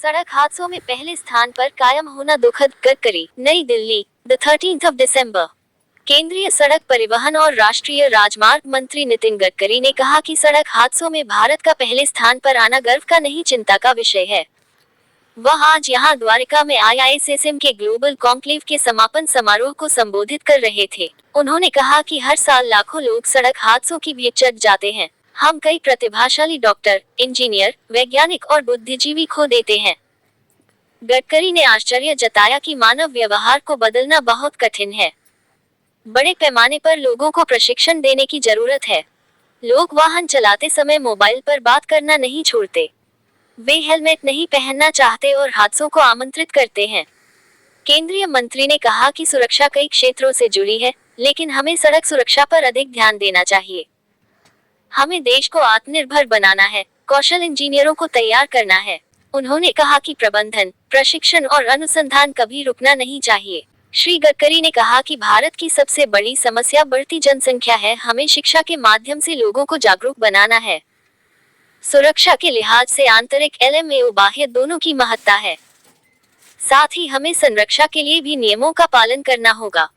सड़क हादसों में पहले स्थान पर कायम होना दुखद। गडकरी, नई Delhi, the 13th of December। केंद्रीय सड़क परिवहन और राष्ट्रीय राजमार्ग मंत्री नितिन गडकरी ने कहा कि सड़क हादसों में भारत का पहले स्थान पर आना गर्व का नहीं चिंता का विषय है। वह आज यहां द्वारका में IISSM के ग्लोबल कॉन्क्लेव के समापन समारोह को संबोधित कर रहे थे। उन्होंने कहा कि हर साल लाखों लोग सड़क हादसों की भेंट चढ़ जाते हैं। हम कई प्रतिभाशाली डॉक्टर, इंजीनियर, वैज्ञानिक और बुद्धिजीवी खो देते हैं। गडकरी ने आश्चर्य जताया कि मानव व्यवहार को बदलना बहुत कठिन है। बड़े पैमाने पर लोगों को प्रशिक्षण देने की जरूरत है। लोग वाहन चलाते समय मोबाइल पर बात करना नहीं छोड़ते। वे हेलमेट नहीं पहनना चाहते और हादसों को आमंत्रित करते हैं। केंद्रीय मंत्री ने कहा कि सुरक्षा कई क्षेत्रों से जुड़ी है, लेकिन हमें सड़क सुरक्षा पर अधिक ध्यान देना चाहिए। हमें देश को आत्मनिर्भर बनाना है, कौशल इंजीनियरों को तैयार करना है। उन्होंने कहा कि प्रबंधन, प्रशिक्षण और अनुसंधान कभी रुकना नहीं चाहिए। श्री गडकरी ने कहा कि भारत की सबसे बड़ी समस्या बढ़ती जनसंख्या है। हमें शिक्षा के माध्यम से लोगों को जागरूक बनाना है। सुरक्षा के लिहाज से आंतरिक LMAO बाह्य दोनों की महत्ता है। साथ ही हमें संरक्षा के लिए भी नियमों का पालन करना होगा।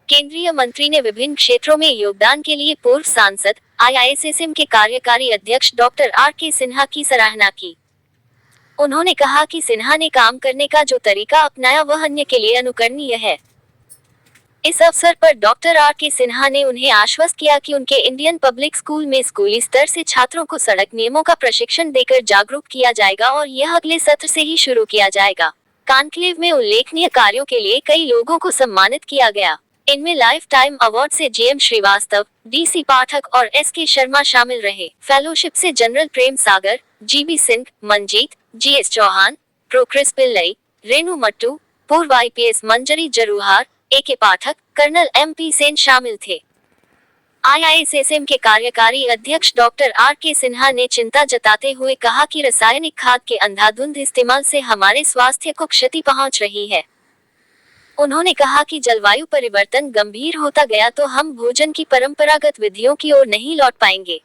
केंद्रीय मंत्री ने विभिन्न क्षेत्रों में योगदान के लिए पूर्व सांसद, IISSM के कार्यकारी अध्यक्ष डॉक्टर RK सिन्हा की सराहना की। उन्होंने कहा कि सिन्हा ने काम करने का जो तरीका अपनाया वह अन्य के लिए अनुकरणीय है। इस अवसर पर डॉक्टर RK सिन्हा ने उन्हें आश्वस्त किया कि उनके इंडियन पब्लिक स्कूल में स्कूली स्तर से छात्रों को सड़क नियमों का प्रशिक्षण देकर जागरूक किया जाएगा और यह अगले सत्र से ही शुरू किया जाएगा। कॉन्क्लेव में उल्लेखनीय कार्यों के लिए कई लोगों को सम्मानित किया गया। इनमें लाइफ टाइम अवार्ड से GM श्रीवास्तव, DC पाठक और SK शर्मा शामिल रहे। फेलोशिप से general Prem Sagar, GB Singh, Manjeet, GS Chauhan, pro Chris Pillai, Renu Mattoo, पूर्व IPS Manjari Jaruhar, AK Pathak, colonel MP Sen शामिल थे। IISSM के कार्यकारी अध्यक्ष डॉक्टर RK सिन्हा ने चिंता जताते हुए कहा कि रासायनिक खाद के अंधाधुंध इस्तेमाल से हमारे स्वास्थ्य को क्षति पहुंच रही है। उन्होंने कहा कि जलवायु परिवर्तन गंभीर होता गया तो हम भोजन की परंपरागत विधियों की ओर नहीं लौट पाएंगे।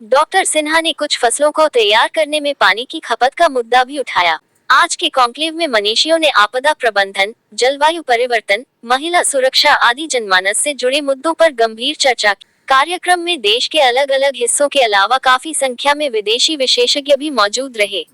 डॉक्टर सिन्हा ने कुछ फसलों को तैयार करने में पानी की खपत का मुद्दा भी उठाया। आज के कॉन्क्लेव में मनीषियों ने आपदा प्रबंधन, जलवायु परिवर्तन, महिला सुरक्षा आदि जनमानस से जुड़े मुद्दों पर गंभीर चर्चा की। कार्यक्रम में देश के अलग अलग हिस्सों के अलावा काफी संख्या में विदेशी विशेषज्ञ भी मौजूद रहे।